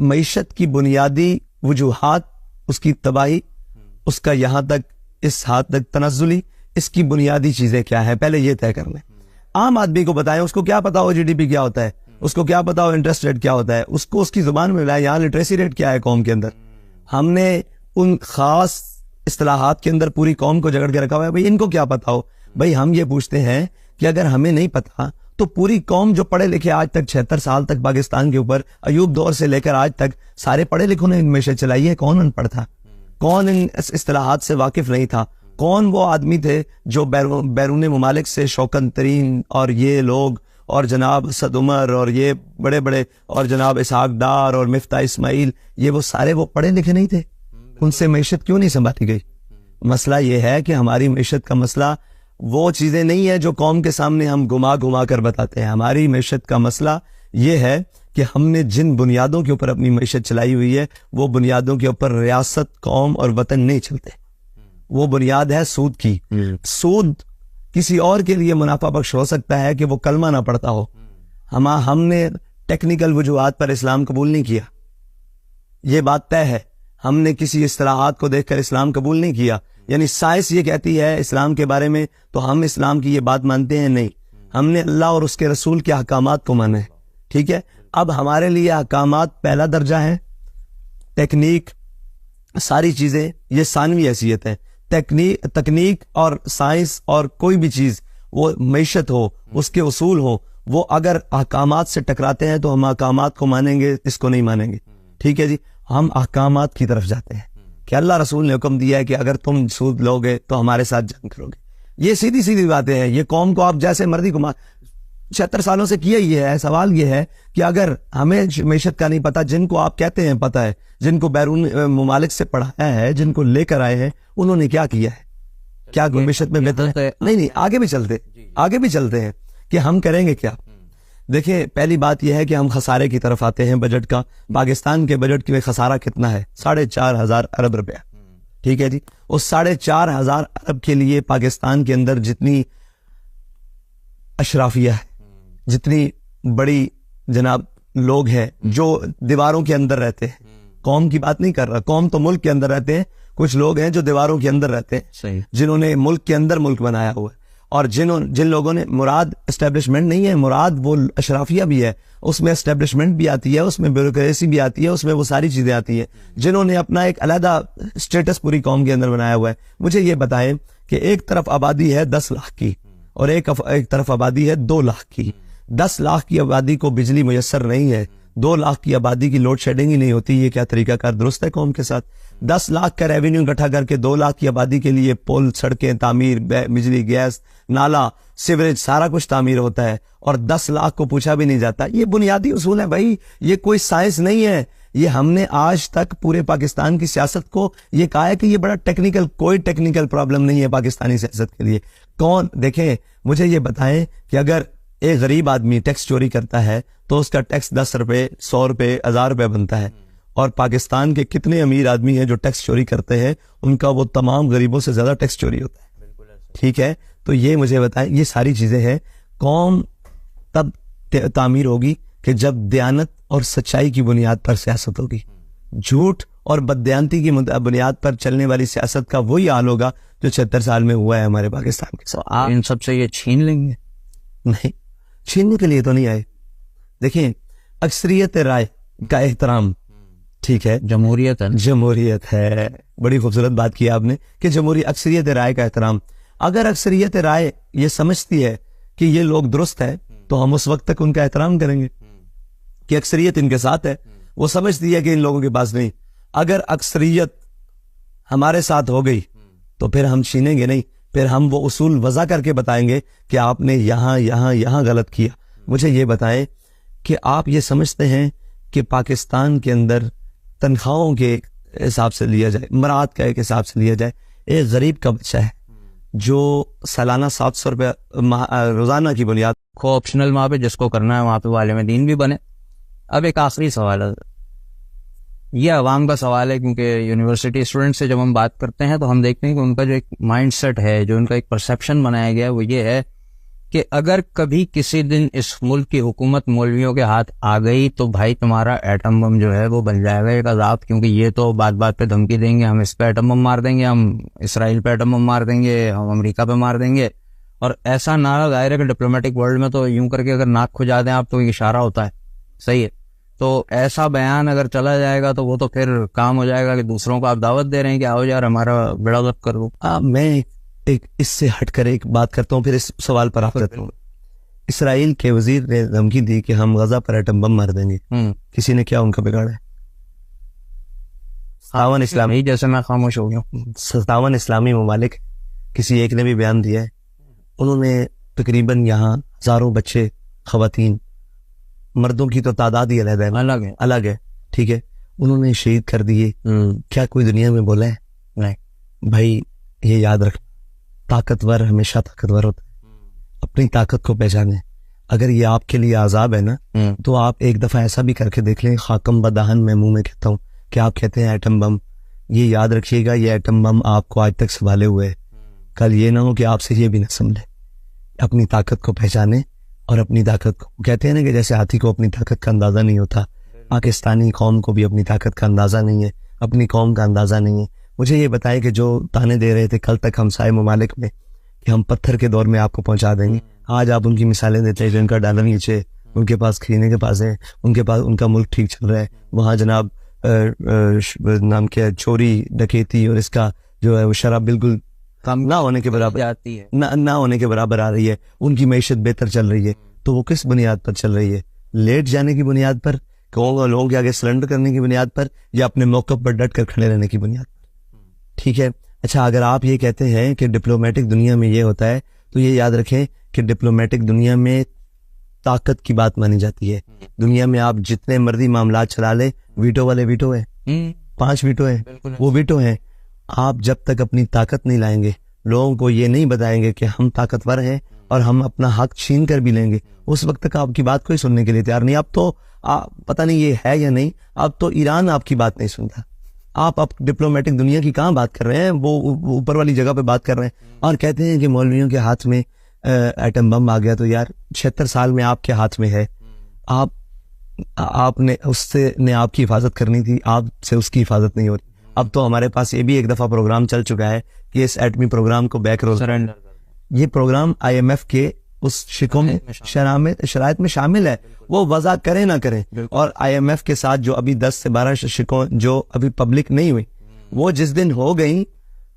मईशत की बुनियादी वजूहात, उसकी तबाही, उसका यहाँ तक इस हाथ तक तनज़्ज़ुली, इसकी बुनियादी चीजें क्या है, पहले ये तय कर लें। आम आदमी को बताएं, उसको क्या पता हो जीडीपी क्या होता है, उसको क्या पता हो इंटरेस्ट रेट क्या होता है, उसको उसकी जुबान में मिलाए यहाँ लिटरेसी रेट क्या है कौम के अंदर। हमने उन खास इस्तिलाहात के अंदर पूरी कौम को जकड़ के रखा हुआ है, भाई इनको क्या पता हो। भाई हम ये पूछते हैं कि अगर हमें नहीं पता तो पूरी कौम जो पढ़े लिखे आज तक 76 साल तक पाकिस्तान के ऊपर अयूब दौर से लेकर आज तक सारे पढ़े लिखों ने इनमें से चलाई है, कौन अनपढ़ था, कौन इन इस्तिलाहात से वाकिफ नहीं था, कौन वो आदमी थे जो बैरून ममालिक से शौकत तरीन और ये लोग और जनाब असद उमर और ये बड़े बड़े और जनाब इसहाक डार और मिफ्ता इस्माइल, ये वो सारे वो पढ़े लिखे नहीं थे, उनसे मैशत क्यों नहीं संभाली गई। मसला ये है कि हमारी मैशत का मसला वो चीजें नहीं है जो कौम के सामने हम घुमा घुमा कर बताते हैं। हमारी मैशत का मसला ये है कि हमने जिन बुनियादों के ऊपर अपनी मैशत चलाई हुई है वो बुनियादों के ऊपर रियासत, कौम और वतन नहीं चलते। वो बुनियाद है सूद की। सूद किसी और के लिए मुनाफा बख्श हो सकता है कि वो कलमा ना पढ़ता हो। हमने टेक्निकल वजूहात पर इस्लाम कबूल नहीं किया, ये बात तय है। हमने किसी इस्तिलाहात को देखकर इस्लाम कबूल नहीं किया। यानी साइंस ये कहती है इस्लाम के बारे में तो हम इस्लाम की ये बात मानते हैं, नहीं, हमने अल्लाह और उसके रसूल के अहकामात को माना है। ठीक है, अब हमारे लिए अहकामात पहला दर्जा है, टेक्निक सारी चीजें ये सानवी हैसियत है। तकनीक और साइंस और कोई भी चीज वो मैशत हो, उसके उसूल हो, वो अगर अहकामात से टकराते हैं तो हम अहकामात को मानेंगे, इसको नहीं मानेंगे। ठीक है जी, हम अहकामात की तरफ जाते हैं कि अल्लाह रसूल ने हुक्म दिया है कि अगर तुम सूद लोगे तो हमारे साथ जंग करोगे। ये सीधी सीधी बातें हैं। ये कौम को आप जैसे मर्जी घुमा 76 सालों से किया ये है। सवाल ये है कि अगर हमें मैशत का नहीं पता, जिनको आप कहते हैं पता है, जिनको बैरून ममालिक से पढ़ाया है, जिनको लेकर आए हैं, उन्होंने क्या किया है, क्या मैशत में बेहतर है? नहीं, आगे भी चलते हैं कि हम करेंगे क्या। देखिए, पहली बात यह है कि हम खसारे की तरफ आते हैं बजट का। पाकिस्तान के बजट में खसारा कितना है? 4,500 अरब रुपया। ठीक है जी, उस 4,500 अरब के लिए पाकिस्तान के अंदर जितनी अशराफिया है, जितनी बड़ी जनाब लोग हैं जो दीवारों के अंदर रहते हैं, कौम की बात नहीं कर रहा, कौम तो मुल्क के अंदर रहते हैं, कुछ लोग हैं जो दीवारों के अंदर रहते हैं, जिन्होंने मुल्क के अंदर मुल्क बनाया हुआ है। और जिन लोगों ने, मुराद एस्टेब्लिशमेंट नहीं है, मुराद वो अशराफिया भी है, उसमें एस्टेब्लिशमेंट भी आती है, उसमें ब्यूरोक्रेसी भी आती है, उसमें वो सारी चीजें आती हैं, जिन्होंने अपना एक अलग स्टेटस पूरी कौम के अंदर बनाया हुआ है। मुझे ये बताएं कि एक तरफ आबादी है 10 लाख की और एक तरफ आबादी है 2 लाख की। 10 लाख की आबादी को बिजली मुयस्सर नहीं है, 2 लाख की आबादी की लोड शेडिंग ही नहीं होती, ये क्या तरीकाकार दुरुस्त है कौम के साथ? 10 लाख का रेवेन्यू इकट्ठा करके 2 लाख की आबादी के लिए पुल, सड़कें तामीर, बिजली, गैस, नाला, सीवरेज, सारा कुछ तामीर होता है और 10 लाख को पूछा भी नहीं जाता। ये बुनियादी उसूल है भाई, ये कोई साइंस नहीं है। ये हमने आज तक पूरे पाकिस्तान की सियासत को ये कहा है कि ये बड़ा टेक्निकल, कोई टेक्निकल प्रॉब्लम नहीं है पाकिस्तानी सियासत के लिए। कौन, देखें, मुझे ये बताएं कि अगर एक गरीब आदमी टैक्स चोरी करता है तो उसका टैक्स 10 रुपए, 100 रुपए, 1000 रुपए बनता है, और पाकिस्तान के कितने अमीर आदमी हैं जो टैक्स चोरी करते हैं, उनका वो तमाम गरीबों से ज्यादा टैक्स चोरी होता है। ठीक है, तो ये मुझे बताएं, ये सारी चीजें हैं। कौम तब तामीर होगी कि जब दयानत और सच्चाई की बुनियाद पर सियासत होगी। झूठ और बददयांती की बुनियाद पर चलने वाली सियासत का वही हाल होगा जो 76 साल में हुआ है हमारे पाकिस्तान के साथ। आप इन सबसे ये छीन लेंगे? नहीं, छीनने के लिए तो नहीं आए। देखिए, अक्सरियत राय का एहतराम, ठीक है, जमहूरियत है, बड़ी खूबसूरत बात की आपने कि अक्सरियत राय का एहतराम। अगर अक्सरियत राय ये समझती है कि ये लोग दुरुस्त है तो हम उस वक्त तक उनका एहतराम करेंगे कि अक्सरियत इनके साथ है। वो समझती है कि इन लोगों के पास नहीं। अगर अक्सरियत हमारे साथ हो गई तो फिर हम छीनेंगे नहीं, फिर हम वो उसूल वज़ा करके बताएंगे कि आपने यहाँ गलत किया। मुझे ये बताएं कि आप ये समझते हैं कि पाकिस्तान के अंदर तनख्वाहों के हिसाब से लिया जाए, मराद का एक हिसाब से लिया जाए, एक गरीब का बच्चा है जो सालाना 700 रुपये रोजाना की बुनियाद को ऑप्शनल वहाँ पे जिसको करना है वहाँ पे वाले में दीन भी बने। अब एक आखिरी सवाल है, ये अवाम का सवाल है, क्योंकि यूनिवर्सिटी स्टूडेंट से जब हम बात करते हैं तो हम देखते हैं कि उनका जो एक माइंडसेट है, जो उनका एक परसेप्शन बनाया गया है, वो ये है कि अगर कभी किसी दिन इस मुल्क की हुकूमत मौलवियों के हाथ आ गई तो भाई तुम्हारा एटम बम जो है वो बन जाएगा एक अजाब, क्योंकि ये तो बात बात पे धमकी देंगे, हम इस पे एटम बम मार देंगे, हम इसराइल पे एटम बम मार देंगे, हम अमेरिका पे मार देंगे। और ऐसा नारा दायर है कि डिप्लोमेटिक वर्ल्ड में तो यूं करके अगर नाक खुजा दें आप तो एक इशारा होता है, सही है। तो ऐसा बयान अगर चला जाएगा तो वो तो फिर काम हो जाएगा कि दूसरों को आप दावत दे रहे हैं कि आओ यार हमारा बेड़ा गर्क कर दो। मैं एक इससे हटकर एक बात करता हूँ, फिर इस सवाल पर आप जाता हूँ। इसराइल के वजीर ने धमकी दी कि हम गजा पर एटम बम मार देंगे, किसी ने क्या उनका बिगाड़ा है? 57 इस्लामी, जैसे मैं खामोश हो गया, 57 इस्लामी ममालिक, किसी एक ने भी बयान दिया है? उन्होंने तकरीबन यहाँ हजारों बच्चे, खवातीन, मर्दों की तो तादाद ही अलग है, ठीक है, उन्होंने शहीद कर दिए। क्या कोई दुनिया में बोला है? नहीं भाई, ये याद रख, ताकतवर हमेशा ताकतवर होता है, अपनी ताकत को पहचाने। अगर ये आपके लिए आजाब है ना, तो आप एक दफा ऐसा भी करके देख लें, खाकम बदाहन मैं मुंह में कहता हूँ कि आप कहते हैं एटम बम, ये याद रखिएगा, ये एटम बम आपको आज तक संभाले हुए है, कल ये ना हो कि आपसे ये भी ना संभले। अपनी ताकत को पहचाने और अपनी ताकत को, कहते हैं ना कि जैसे हाथी को अपनी ताकत का अंदाजा नहीं होता, पाकिस्तानी कौम को भी अपनी ताकत का अंदाजा नहीं है, अपनी कौम का अंदाजा नहीं है। मुझे ये बताएं कि जो ताने दे रहे थे कल तक हमसाए ममालिक में कि हम पत्थर के दौर में आपको पहुंचा देंगे, आज आप उनकी मिसालें देते हैं जिनका डॉलर नीचे, उनके पास खरीदने के पास है, उनके पास उनका मुल्क ठीक चल रहा है, वहाँ जनाब नाम क्या, चोरी डकैती और इसका जो है वो शराब बिल्कुल कम ना होने के बराबर आती है, ना होने के बराबर आ रही है, उनकी मैशत बेहतर चल रही है। तो वो किस बुनियाद पर चल रही है? लेट जाने की बुनियाद पर, लोगों के आगे सिलेंडर करने की बुनियाद पर, या अपने मौके पर डट कर खड़े रहने की बुनियाद पर? ठीक है, अच्छा, अगर आप ये कहते हैं कि डिप्लोमेटिक दुनिया में ये होता है, तो ये याद रखें कि डिप्लोमेटिक दुनिया में ताकत की बात मानी जाती है। दुनिया में आप जितने मर्जी मामला चला ले, वीटो वाले वीटो है, 5 वीटो है, वो वीटो है। आप जब तक अपनी ताकत नहीं लाएंगे, लोगों को ये नहीं बताएंगे कि हम ताकतवर हैं और हम अपना हक छीन कर भी लेंगे, उस वक्त तक आपकी बात कोई सुनने के लिए तैयार नहीं। अब तो पता नहीं ये है या नहीं, अब तो ईरान आपकी बात नहीं सुनता। आप डिप्लोमेटिक दुनिया की कहाँ बात कर रहे हैं, वो ऊपर वाली जगह पे बात कर रहे हैं और कहते हैं कि मौलवियों के हाथ में एटम बम आ गया। तो यार 76 साल में आपके हाथ में है, आपने उससे ने आपकी हिफाजत करनी थी, आपसे उसकी हिफाजत नहीं हो रही। अब तो हमारे पास ये भी एक दफा प्रोग्राम चल चुका है कि इस एटमी प्रोग्राम को बैक रोल, ये प्रोग्राम IMF के उस शराइत में शामिल है, वो वजह करें ना करें। और IMF के साथ जो अभी 10 से 12 शिकों जो अभी पब्लिक नहीं हुई, वो जिस दिन हो गई,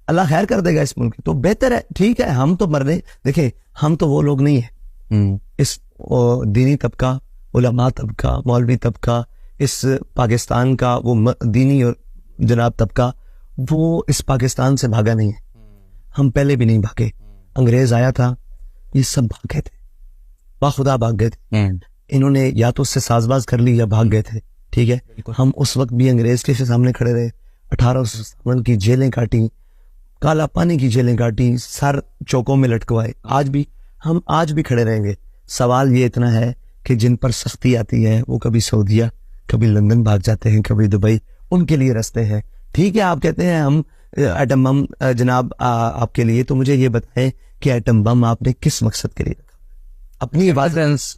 अल्लाह खैर कर देगा इस मुल्क की, तो बेहतर है, ठीक है। हम तो मरने, देखें, हम तो वो लोग नहीं है, इस दीनी तबका, उलमा तबका, मौलवी तबका, इस पाकिस्तान का वो दीनी और जनाब तबका, वो इस पाकिस्तान से भागा नहीं है। हम पहले भी नहीं भागे, अंग्रेज आया था, ये सब भाग गए थे, बाखुदा भाग गए थे। इन्होंने या तो उससे साजबाज कर ली या भाग गए थे, ठीक है। हम उस वक्त भी अंग्रेज के सामने खड़े रहे, 1857 की जेलें काटी, काला पानी की जेलें काटी, सर चौकों में लटकवाए, हम आज भी खड़े रहेंगे। सवाल ये इतना है कि जिन पर सख्ती आती है वो कभी सऊदिया, कभी लंदन भाग जाते हैं, कभी दुबई, उनके लिए रास्ते हैं, ठीक है। आप कहते हैं हम एटम बम जनाब आपके लिए, तो मुझे ये बताएं कि एटम बम आपने किस मकसद के लिए रखा?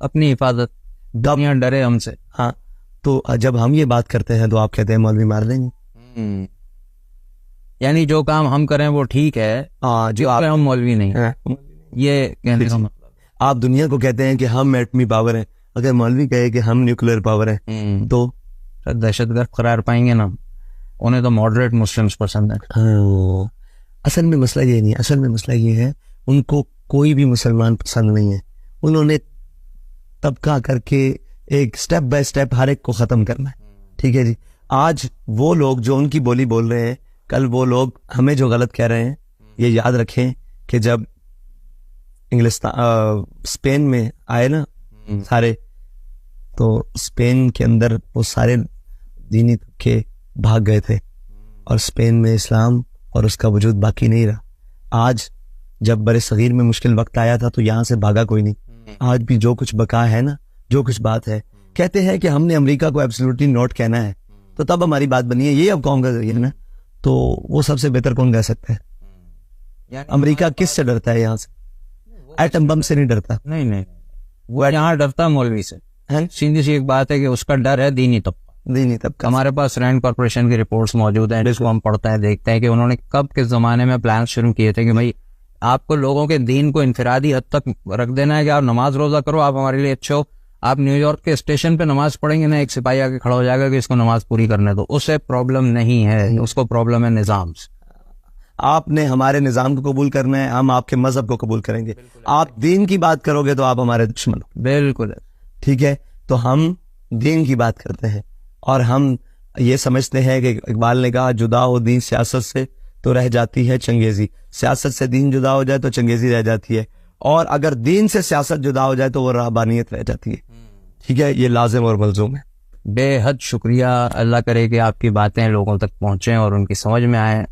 अपनी हिफाजत, दुनिया डरे हमसे। हाँ, तो जब हम ये बात करते हैं तो आप कहते हैं मौलवी मार देंगे। यानी जो काम हम करें वो ठीक है, जो आप हम मौलवी नहीं, ये कहने का मतलब। आप दुनिया को कहते हैं कि हम एटमी पावर हैं, अगर मौलवी कहे कि हम न्यूक्लियर पावर हैं, तो दहशतगर्द करार पाएंगे ना, उन्हें तो मॉडरेट मुस्लिम्स पसंद है। असल में मसला ये नहीं, असल में मसला ये है, उनको कोई भी मुसलमान पसंद नहीं है। उन्होंने तबका करके एक स्टेप बाय स्टेप हर एक को खत्म करना है, ठीक है जी। आज वो लोग जो उनकी बोली बोल रहे हैं, कल वो लोग हमें जो गलत कह रहे हैं। ये याद रखें कि जब स्पेन में आए ना सारे, तो स्पेन के अंदर वो सारे दीनी तबके भाग गए थे और स्पेन में इस्लाम और उसका वजूद बाकी नहीं रहा। आज जब बड़े सगीर में मुश्किल वक्त आया था तो यहाँ से भागा कोई नहीं। आज भी जो कुछ बका है ना, जो कुछ बात है, कहते हैं कि हमने अमेरिका को एब्सोल्युटली नोट कहना है, तो तब हमारी बात बनी है। ये अब कौन का जरिया है ना, तो वो सबसे बेहतर कौन कह सकता है? अमेरिका किस से डरता है यहाँ से? एटम बम से नहीं डरता नहीं नहीं, वो यहाँ डरता है मौलवी से। है, सीधी सी एक बात है कि उसका डर है दीनी तबका। नहीं तब हमारे पास रैंड कॉर्पोरेशन की रिपोर्ट्स मौजूद हैं, जिसको हम पढ़ते हैं, देखते हैं कि उन्होंने कब किस जमाने में प्लान शुरू किए थे कि भाई आपको लोगों के दीन को इनफरादी हद तक रख देना है कि आप नमाज रोजा करो, आप हमारे लिए अच्छे हो। आप न्यूयॉर्क के स्टेशन पे नमाज पढ़ेंगे ना, एक सिपाही आके खड़ा हो जाएगा कि इसको नमाज पूरी करने दो। उसे प्रॉब्लम नहीं है, उसको प्रॉब्लम है निजाम से। आपने हमारे निजाम को कबूल करना है, हम आपके मजहब को कबूल करेंगे। आप दीन की बात करोगे तो आप हमारे दुश्मन हो। बिल्कुल। ठीक है, तो हम दीन की बात करते हैं और हम ये समझते हैं कि इकबाल ने कहा जुदा हो दीन सियासत से तो रह जाती है चंगेजी। सियासत से दीन जुदा हो जाए तो चंगेजी रह जाती है, और अगर दीन से सियासत जुदा हो जाए तो वो रहबानियत रह जाती है। ठीक है, ये लाजिम और मलजूम है। बेहद शुक्रिया। अल्लाह करे कि आपकी बातें लोगों तक पहुंचे और उनकी समझ में आए।